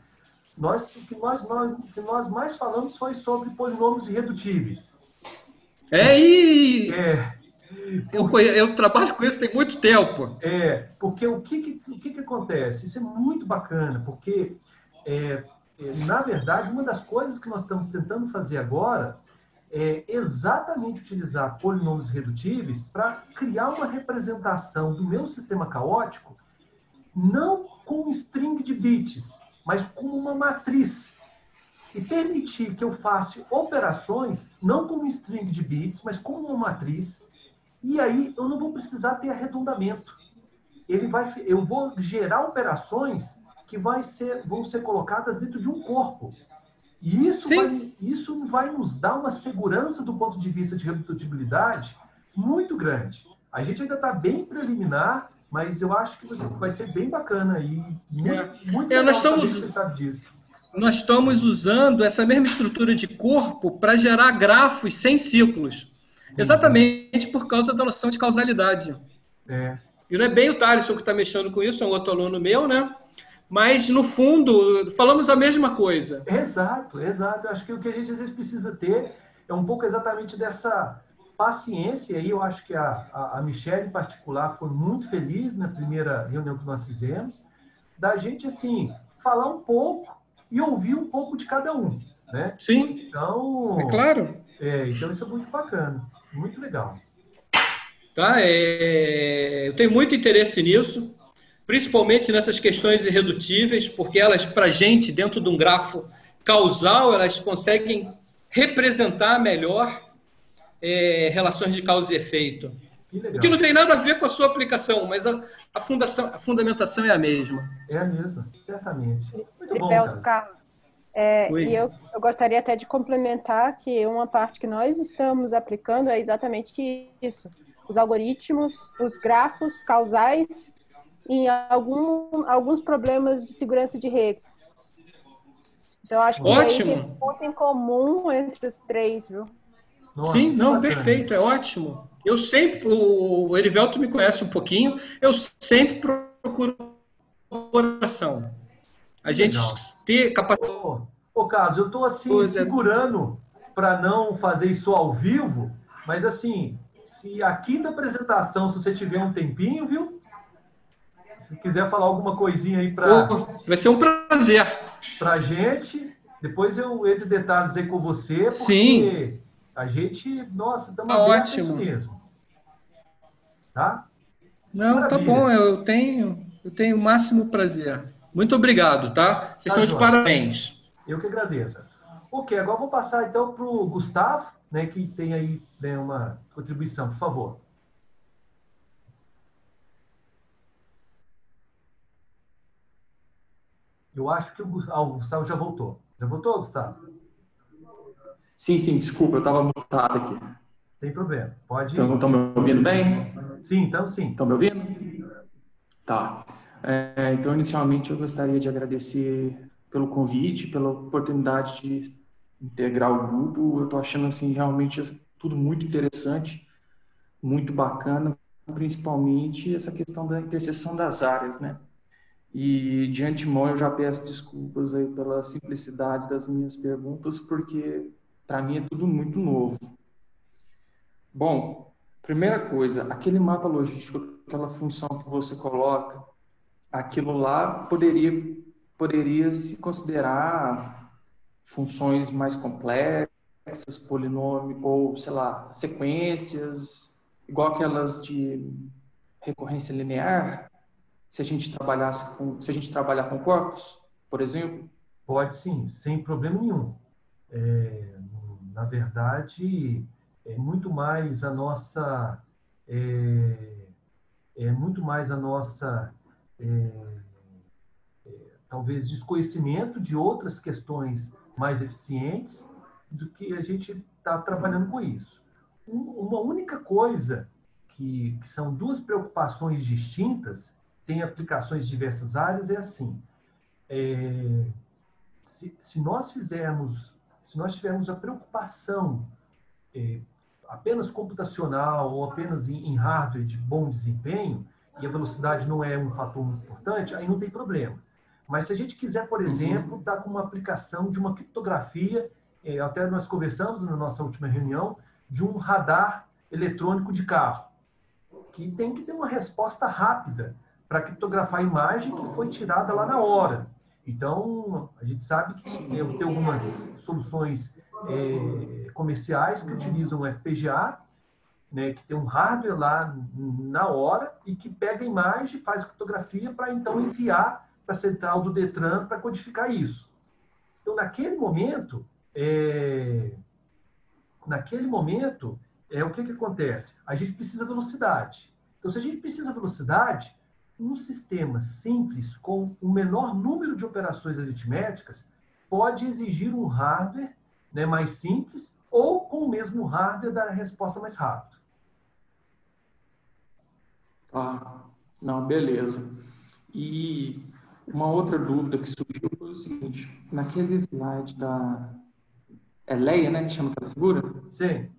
O que nós mais falamos foi sobre polinômios irredutíveis. Eu trabalho com isso tem muito tempo. Porque o que acontece? Isso é muito bacana, porque, na verdade, uma das coisas que nós estamos tentando fazer agora é exatamente utilizar polinômios irredutíveis para criar uma representação do meu sistema caótico, não com um string de bits, mas com uma matriz. E permitir que eu faça operações, não com um string de bits, mas com uma matriz. E aí eu não vou precisar ter arredondamento. Eu vou gerar operações que vão ser colocadas dentro de um corpo. E isso vai nos dar uma segurança do ponto de vista de redutabilidade muito grande. A gente ainda está bem preliminar, mas eu acho que vai ser bem bacana. E muito legal saber que você sabe disso. Nós estamos usando essa mesma estrutura de corpo para gerar grafos sem ciclos. Exatamente por causa da noção de causalidade. E não é bem o Thaleson que está mexendo com isso, é um outro aluno meu, né? Mas, no fundo, falamos a mesma coisa. Exato. Acho que o que a gente às vezes precisa ter é um pouco exatamente dessa paciência. E eu acho que a Michelle, em particular, foi muito feliz na primeira reunião que nós fizemos, da gente, assim, falar um pouco e ouvir um pouco de cada um, né? Sim, então, é claro. Então, isso é muito bacana, muito legal. Eu tenho muito interesse nisso, principalmente nessas questões irredutíveis, porque elas, para a gente, dentro de um grafo causal, elas conseguem representar melhor relações de causa e efeito. O que não tem nada a ver com a sua aplicação, mas a fundamentação é a mesma. É a mesma, certamente. Muito bom, Tripelto, Carlos. Oi. E eu gostaria até de complementar que uma parte que nós estamos aplicando é exatamente isso. Os algoritmos, os grafos causais em alguns problemas de segurança de redes. Então, eu acho que aí tem um Ótimo. ponto em comum entre os três, viu? Nossa, Sim, que não, bacana. perfeito, é ótimo. Eu sempre, o Erivelto me conhece um pouquinho, eu sempre procuro colaboração. A gente Legal. ter capacidade. Carlos, eu estou assim segurando para não fazer isso ao vivo, mas assim, se aqui na apresentação, se você tiver um tempinho, viu? Se quiser falar alguma coisinha aí Vai ser um prazer. Para a gente, depois eu entro em detalhes aí com você, porque Sim. a gente, nossa, estamos Tá abertos a isso ótimo. mesmo. Tá? Não, Maravilha. tá bom, eu tenho o máximo prazer. Muito obrigado, tá? Vocês estão de parabéns. Eu que agradeço. Ok, agora vou passar então para o Gustavo, né, que tem aí, né, uma contribuição, por favor. Eu acho que o Gustavo já voltou. Já voltou, Gustavo? Sim, desculpa, eu estava mutado aqui. Sem problema, pode ir. Estão me ouvindo bem? Sim, então sim. Estão me ouvindo? Tá. Então, inicialmente, eu gostaria de agradecer pelo convite, pela oportunidade de integrar o grupo. Eu estou achando, assim, realmente tudo muito interessante, muito bacana, principalmente essa questão da interseção das áreas, né? E, de antemão, eu já peço desculpas aí pela simplicidade das minhas perguntas, porque, para mim, é tudo muito novo. Bom, primeira coisa, aquele mapa logístico, aquela função que você coloca, aquilo lá poderia se considerar funções mais complexas, polinômio, ou, sei lá, sequências, igual aquelas de recorrência linear, se a gente trabalhar com corpos, por exemplo? Pode sim, sem problema nenhum. Na verdade, é muito mais a nossa talvez desconhecimento de outras questões mais eficientes do que a gente está trabalhando com isso. Uma única coisa que são duas preocupações distintas, tem aplicações em diversas áreas, é assim. Se nós tivermos a preocupação apenas computacional ou apenas em hardware de bom desempenho, e a velocidade não é um fator muito importante, aí não tem problema. Mas se a gente quiser, por exemplo, estar com uma aplicação de uma criptografia, até nós conversamos na nossa última reunião, de um radar eletrônico de carro, que tem que ter uma resposta rápida para criptografar a imagem que foi tirada lá na hora. Então, a gente sabe que tem algumas soluções comerciais que utilizam o FPGA, né, que tem um hardware lá na hora e que pega a imagem, faz criptografia para então enviar para a central do Detran para codificar isso. Então, naquele momento, o que acontece? A gente precisa de velocidade. Então, se a gente precisa de velocidade, um sistema simples, com o menor número de operações aritméticas, pode exigir um hardware, né, mais simples, ou com o mesmo hardware dar a resposta mais rápido. Não, beleza. E uma outra dúvida que surgiu foi o seguinte, naquele slide da... É Leia, né, que chama aquela figura? Sim.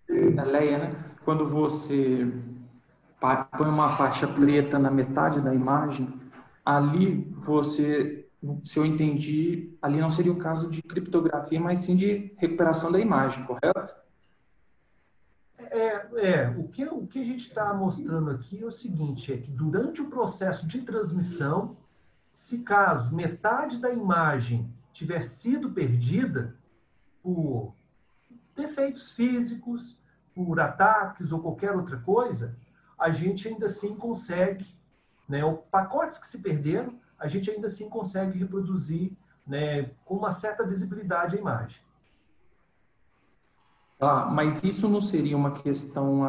É Leia, né? Quando você põe uma faixa preta na metade da imagem, ali você, se eu entendi, ali não seria o caso de criptografia, mas sim de recuperação da imagem, correto? O que a gente está mostrando aqui é o seguinte, é que durante o processo de transmissão, se caso metade da imagem tiver sido perdida por defeitos físicos, por ataques ou qualquer outra coisa, a gente ainda assim consegue, né, pacotes que se perderam, a gente ainda assim consegue reproduzir, né, com uma certa visibilidade a imagem. Mas isso não seria uma questão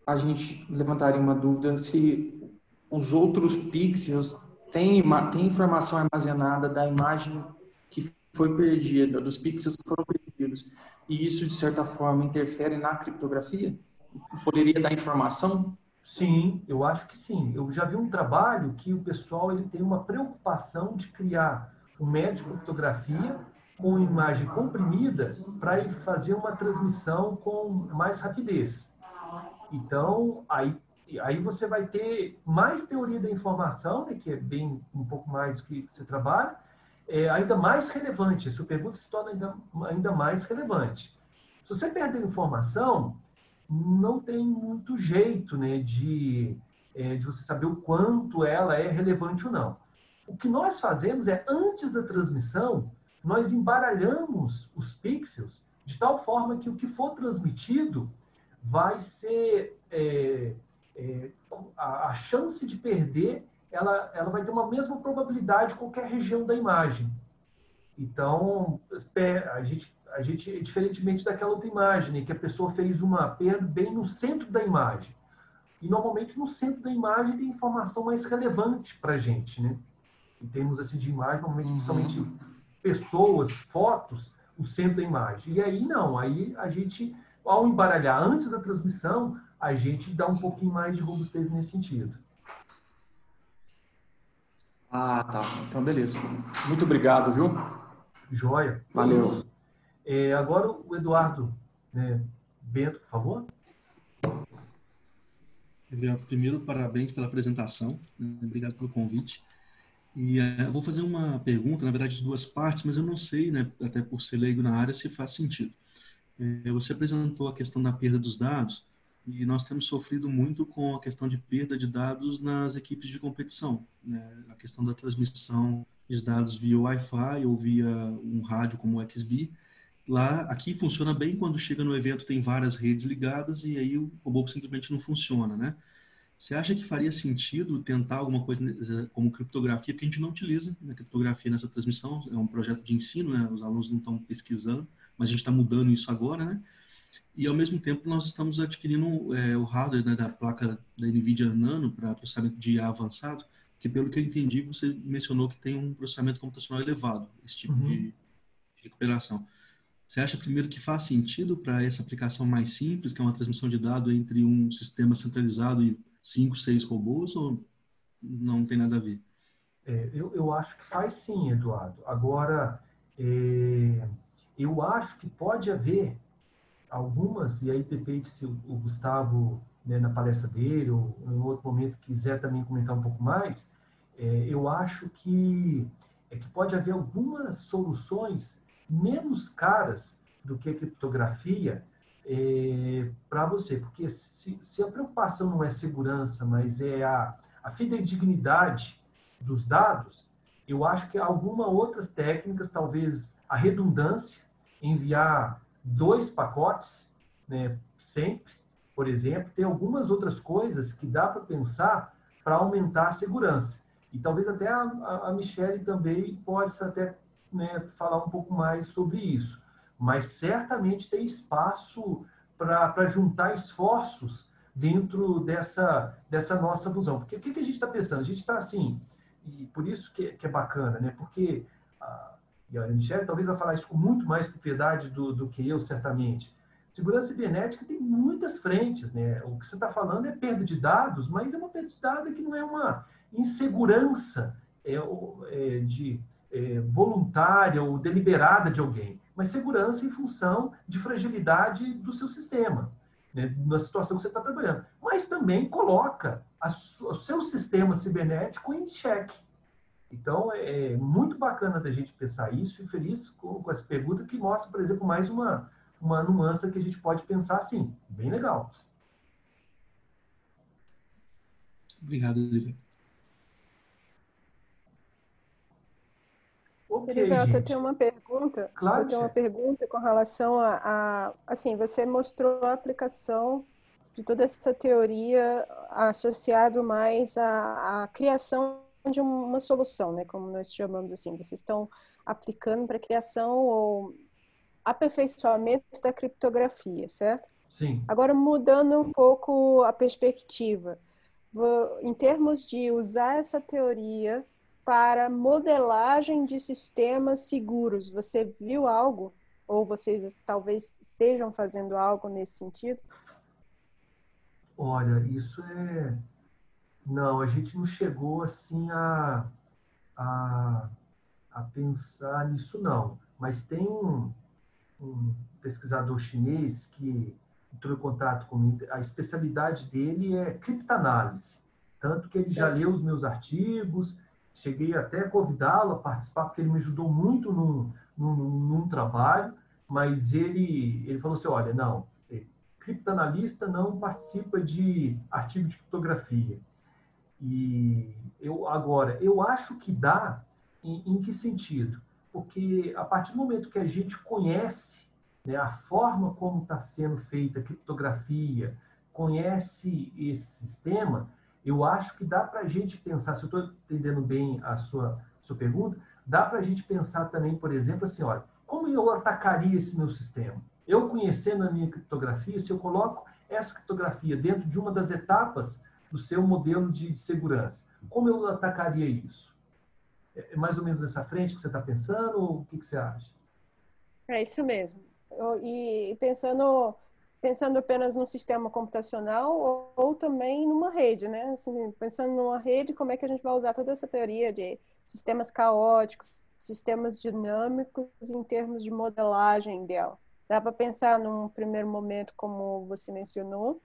a gente levantaria uma dúvida se os outros pixels tem informação armazenada da imagem que foi perdida, dos pixels que foram perdidos, e isso, de certa forma, interfere na criptografia? Poderia dar informação? Sim, eu acho que sim. Eu já vi um trabalho que o pessoal ele tem uma preocupação de criar um método de criptografia com imagem comprimida para fazer uma transmissão com mais rapidez. Então, aí você vai ter mais teoria da informação, né, que é bem um pouco mais do que você trabalha, ainda mais relevante. Essa pergunta se torna ainda mais relevante. Se você perder informação, não tem muito jeito, né, de você saber o quanto ela é relevante ou não. O que nós fazemos é, antes da transmissão, nós embaralhamos os pixels de tal forma que o que for transmitido vai ser a chance de perder, ela vai ter uma mesma probabilidade em qualquer região da imagem. Então, a gente, diferentemente daquela outra imagem, né, que a pessoa fez uma perda bem no centro da imagem. E, normalmente, no centro da imagem tem informação mais relevante para a gente, né? Em termos assim, de imagem, normalmente, principalmente pessoas, fotos, o centro da imagem. E aí, não. Aí, a gente, ao embaralhar antes da transmissão, a gente dá um pouquinho mais de robustez nesse sentido. Ah, tá. Então, beleza. Muito obrigado, viu? Joia. Valeu. Agora o Eduardo, né, Bento, por favor. Primeiro, parabéns pela apresentação, né? Obrigado pelo convite. E eu vou fazer uma pergunta, na verdade, de duas partes, mas eu não sei, né, até por ser leigo na área, se faz sentido. Você apresentou a questão da perda dos dados, e nós temos sofrido muito com a questão de perda de dados nas equipes de competição, né? A questão da transmissão de dados via Wi-Fi ou via um rádio como o XBee. Aqui funciona bem quando chega no evento, tem várias redes ligadas e aí o robô simplesmente não funciona, né? Você acha que faria sentido tentar alguma coisa como criptografia, porque a gente não utiliza, né, criptografia nessa transmissão, é um projeto de ensino, né? Os alunos não estão pesquisando, mas a gente está mudando isso agora, né? E, ao mesmo tempo, nós estamos adquirindo o hardware, né, da placa da NVIDIA Nano para processamento de IA avançado, que, pelo que eu entendi, você mencionou que tem um processamento computacional elevado, esse tipo de recuperação. Você acha, primeiro, que faz sentido para essa aplicação mais simples, que é uma transmissão de dados entre um sistema centralizado e 5, 6 robôs, ou não tem nada a ver? Eu acho que faz sim, Eduardo. Agora, eu acho que pode haver algumas, e aí depende se o Gustavo, né, na palestra dele, ou em outro momento quiser também comentar um pouco mais, eu acho que pode haver algumas soluções menos caras do que a criptografia para você, porque se a preocupação não é segurança, mas é a fidedignidade dos dados, eu acho que algumas outras técnicas, talvez a redundância, enviar 2 pacotes, né, sempre, por exemplo, tem algumas outras coisas que dá para pensar para aumentar a segurança. E talvez até a Michelle também possa até, né, falar um pouco mais sobre isso. Mas certamente tem espaço para juntar esforços dentro dessa nossa visão. Porque o que a gente está pensando? A gente está assim, e por isso que é bacana, né? Porque e a Michelle talvez vai falar isso com muito mais propriedade do que eu, certamente. Segurança cibernética tem muitas frentes, né? O que você está falando é perda de dados, mas é uma perda de dados que não é uma insegurança voluntária ou deliberada de alguém, mas segurança em função de fragilidade do seu sistema, né? Na situação que você está trabalhando. Mas também coloca o seu sistema cibernético em xeque. Então, é muito bacana da gente pensar isso. Fico feliz com essa pergunta que mostra, por exemplo, mais uma nuance que a gente pode pensar assim. Bem legal. Obrigado, Olivia. Erivelto, eu tenho uma pergunta. Claro, eu tenho uma pergunta com relação assim, você mostrou a aplicação de toda essa teoria associado mais à criação de uma solução, né? Como nós chamamos assim, vocês estão aplicando para a criação ou aperfeiçoamento da criptografia, certo? Sim. Agora, mudando um pouco a perspectiva, em termos de usar essa teoria para modelagem de sistemas seguros. Você viu algo? Ou vocês talvez estejam fazendo algo nesse sentido? Olha, isso é... Não, a gente não chegou assim a, a pensar nisso, não. Mas tem um pesquisador chinês que entrou em contato comigo. A especialidade dele é criptanálise. Tanto que ele já leu os meus artigos, cheguei até a convidá-lo a participar, porque ele me ajudou muito num trabalho, mas ele falou assim, olha, não, criptanalista não participa de artigo de criptografia. E eu acho que dá em que sentido? Porque a partir do momento que a gente conhece, né, a forma como está sendo feita a criptografia, conhece esse sistema, eu acho que dá para a gente pensar, se eu estou entendendo bem a sua pergunta, dá para a gente pensar também, por exemplo, assim, olha, como eu atacaria esse meu sistema? Eu conhecendo a minha criptografia, se eu coloco essa criptografia dentro de uma das etapas do seu modelo de segurança, como eu atacaria isso? É mais ou menos nessa frente que você está pensando, ou o que você acha? É isso mesmo. E pensando apenas no sistema computacional ou também numa rede, né? Assim, pensando numa rede, como é que a gente vai usar toda essa teoria de sistemas caóticos, sistemas dinâmicos em termos de modelagem dela. Dá para pensar num primeiro momento, como você mencionou,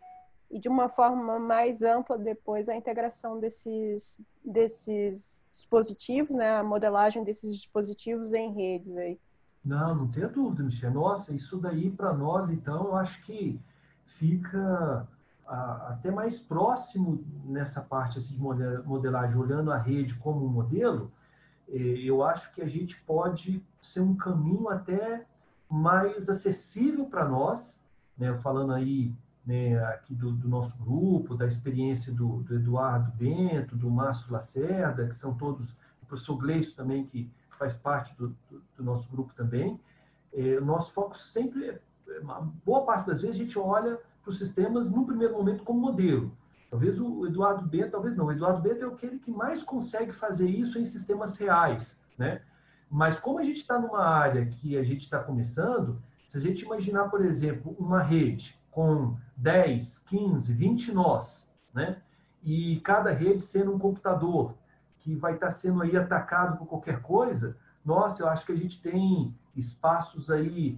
e de uma forma mais ampla depois a integração desses dispositivos, né? A modelagem desses dispositivos em redes aí. Não tenha dúvida, Michel. Nossa, isso daí para nós, então, eu acho que fica até mais próximo nessa parte assim, de modelagem, olhando a rede como um modelo. Eu acho que a gente pode ser um caminho até mais acessível para nós, né? Falando aí, né, aqui do nosso grupo, da experiência do Eduardo Bento, do Márcio Lacerda, que são todos, o professor Gleison também, que faz parte do nosso grupo também. O nosso foco sempre, uma boa parte das vezes, a gente olha para os sistemas, no primeiro momento, como modelo. Talvez o Eduardo Bento, talvez não. O Eduardo Bento é aquele que mais consegue fazer isso em sistemas reais, né? Mas como a gente está numa área que a gente está começando, se a gente imaginar, por exemplo, uma rede com 10, 15, 20 nós, né? E cada rede sendo um computador que vai estar sendo aí atacado por qualquer coisa, nossa, eu acho que a gente tem espaços aí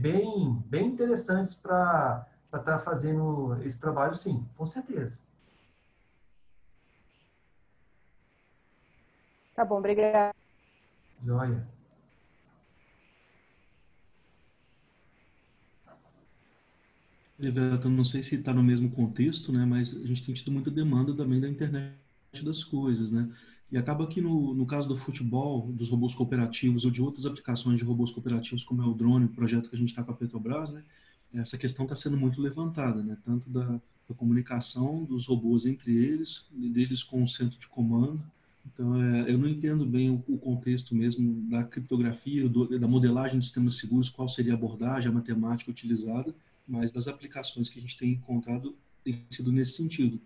bem interessantes para estar fazendo esse trabalho, sim, com certeza. Tá bom, obrigada. Joia. Everton, não sei se está no mesmo contexto, né, mas a gente tem tido muita demanda também da internet das coisas, né? E acaba que no caso do futebol, dos robôs cooperativos ou de outras aplicações de robôs cooperativos, como é o drone, o projeto que a gente está com a Petrobras, né? Essa questão está sendo muito levantada, né? Tanto da comunicação dos robôs entre eles, deles com o centro de comando. Então, eu não entendo bem o contexto mesmo da criptografia, da modelagem de sistemas seguros, qual seria a abordagem, a matemática utilizada, mas das aplicações que a gente tem encontrado tem sido nesse sentido.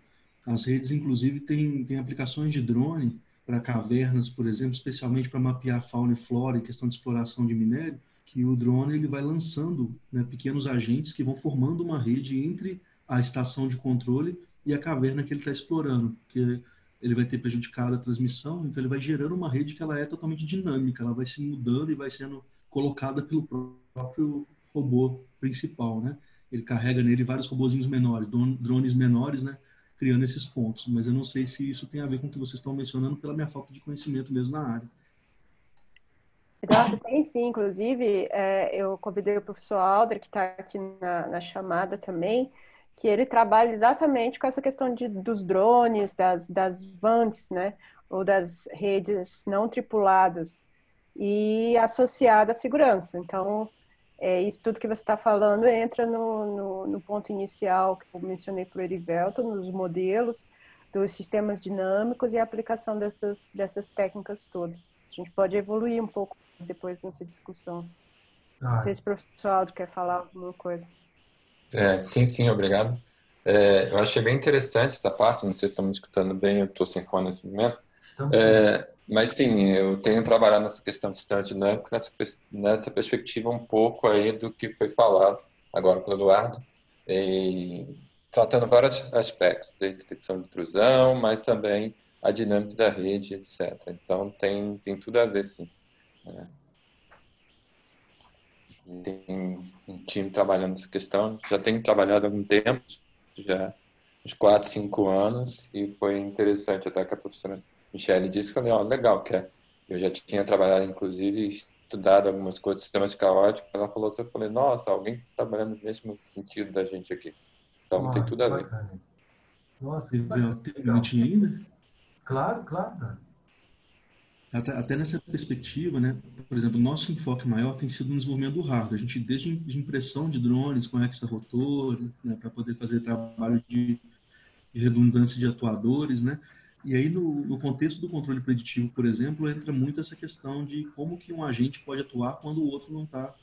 As redes, inclusive, têm aplicações de drone para cavernas, por exemplo, especialmente para mapear fauna e flora em questão de exploração de minério, que o drone ele vai lançando, né, pequenos agentes que vão formando uma rede entre a estação de controle e a caverna que ele está explorando, porque ele vai ter prejudicado a transmissão, então ele vai gerando uma rede que ela é totalmente dinâmica, ela vai se mudando e vai sendo colocada pelo próprio robô principal, né? Ele carrega nele vários robozinhos menores, drones menores, né? Criando esses pontos. Mas eu não sei se isso tem a ver com o que vocês estão mencionando pela minha falta de conhecimento mesmo na área. Eduardo, tem sim, inclusive, eu convidei o professor Alder, que está aqui na chamada também, que ele trabalha exatamente com essa questão dos drones, das VANTs, né, ou das redes não tripuladas, e associada à segurança. Então, isso tudo que você está falando entra no ponto inicial que eu mencionei para o Erivelton, nos modelos dos sistemas dinâmicos e a aplicação dessas técnicas todas. A gente pode evoluir um pouco depois nessa discussão. Não sei se o professor Aldo quer falar alguma coisa. Sim, obrigado. Eu achei bem interessante essa parte, não sei se estão me escutando bem, eu estou sem fone nesse momento. Mas sim, eu tenho trabalhado nessa questão de sistema dinâmico, nessa perspectiva um pouco aí do que foi falado agora pelo Eduardo, e tratando vários aspectos, desde detecção de intrusão, mas também a dinâmica da rede, etc. Então tem tudo a ver, sim. Né? E tem um time trabalhando nessa questão, já tenho trabalhado há algum tempo, já uns 4, 5 anos, e foi interessante até que a professora Michele disse, falei, ó, legal, que é. Eu já tinha trabalhado, inclusive, estudado algumas coisas de sistemas caóticos, ela falou assim, eu falei, nossa, alguém que está trabalhando no mesmo sentido da gente aqui. Então tem Nossa, tudo que a ver. bacana. Nossa, que Gabriel, bacana, tem um legal. minutinho ainda? Claro, claro, cara. Até nessa perspectiva, né? Por exemplo, o nosso enfoque maior tem sido no desenvolvimento do hardware. A gente, desde de impressão de drones com hexarotor, né, para poder fazer trabalho de redundância de atuadores, né? E aí, no contexto do controle preditivo, por exemplo, entra muito essa questão de como que um agente pode atuar quando o outro não está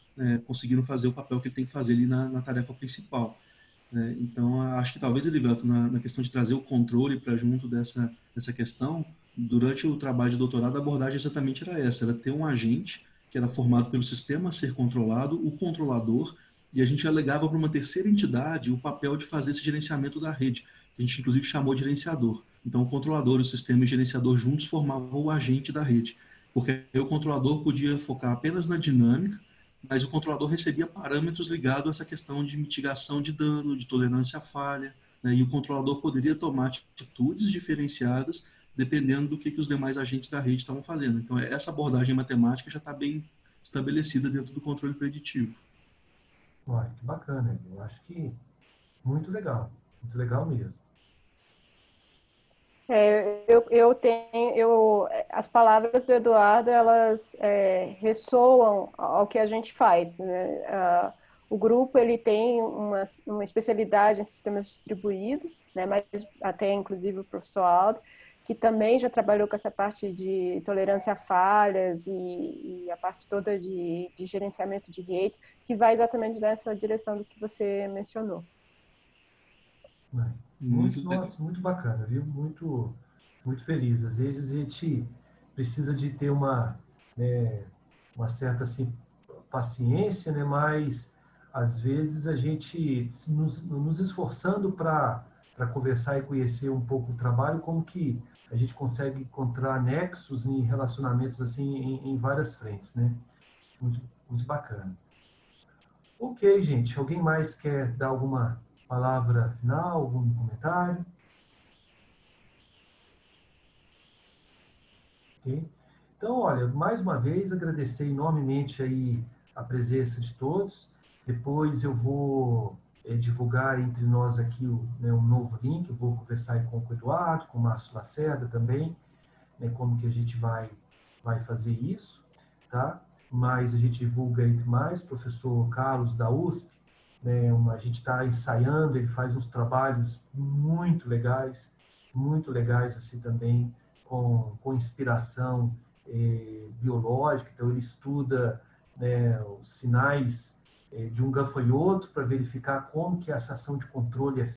conseguindo fazer o papel que ele tem que fazer ali na tarefa principal. Né? Então, acho que talvez, Elivelto, na questão de trazer o controle para junto dessa questão, durante o trabalho de doutorado, a abordagem exatamente era essa, era ter um agente que era formado pelo sistema a ser controlado, o controlador, e a gente alegava para uma terceira entidade o papel de fazer esse gerenciamento da rede, que a gente inclusive chamou de gerenciador. Então, o controlador, o sistema e o gerenciador juntos formavam o agente da rede, porque aí o controlador podia focar apenas na dinâmica, mas o controlador recebia parâmetros ligados a essa questão de mitigação de dano, de tolerância à falha, né? E o controlador poderia tomar atitudes diferenciadas dependendo do que os demais agentes da rede estavam fazendo. Então, essa abordagem matemática já está bem estabelecida dentro do controle preditivo. Olha, que bacana. Eu acho que muito legal mesmo. As palavras do Eduardo, elas ressoam ao que a gente faz, né? O grupo, ele tem uma especialidade em sistemas distribuídos, né? Mas até inclusive o professor Aldo, que também já trabalhou com essa parte de tolerância a falhas e a parte toda de gerenciamento de redes, que vai exatamente nessa direção do que você mencionou. Muito legal. Nossa, muito bacana, viu? Muito feliz. Às vezes a gente precisa de ter né, uma certa assim, paciência, né? Mas às vezes a gente nos esforçando para conversar e conhecer um pouco o trabalho, como que a gente consegue encontrar nexos em relacionamentos assim em várias frentes, né? Muito, muito bacana. Ok, gente. Alguém mais quer dar alguma palavra final, algum comentário? Ok? Então, olha, mais uma vez agradecer enormemente aí a presença de todos. Depois eu vou divulgar entre nós aqui um novo link. Eu vou conversar aí com o Eduardo, com o Márcio Lacerda também, né, como que a gente vai fazer isso, tá? Mas a gente divulga entre mais, professor Carlos da USP, né, a gente está ensaiando, ele faz uns trabalhos muito legais assim também, com inspiração biológica, então ele estuda, né, os sinais de um gafanhoto para verificar como que essa ação de controle é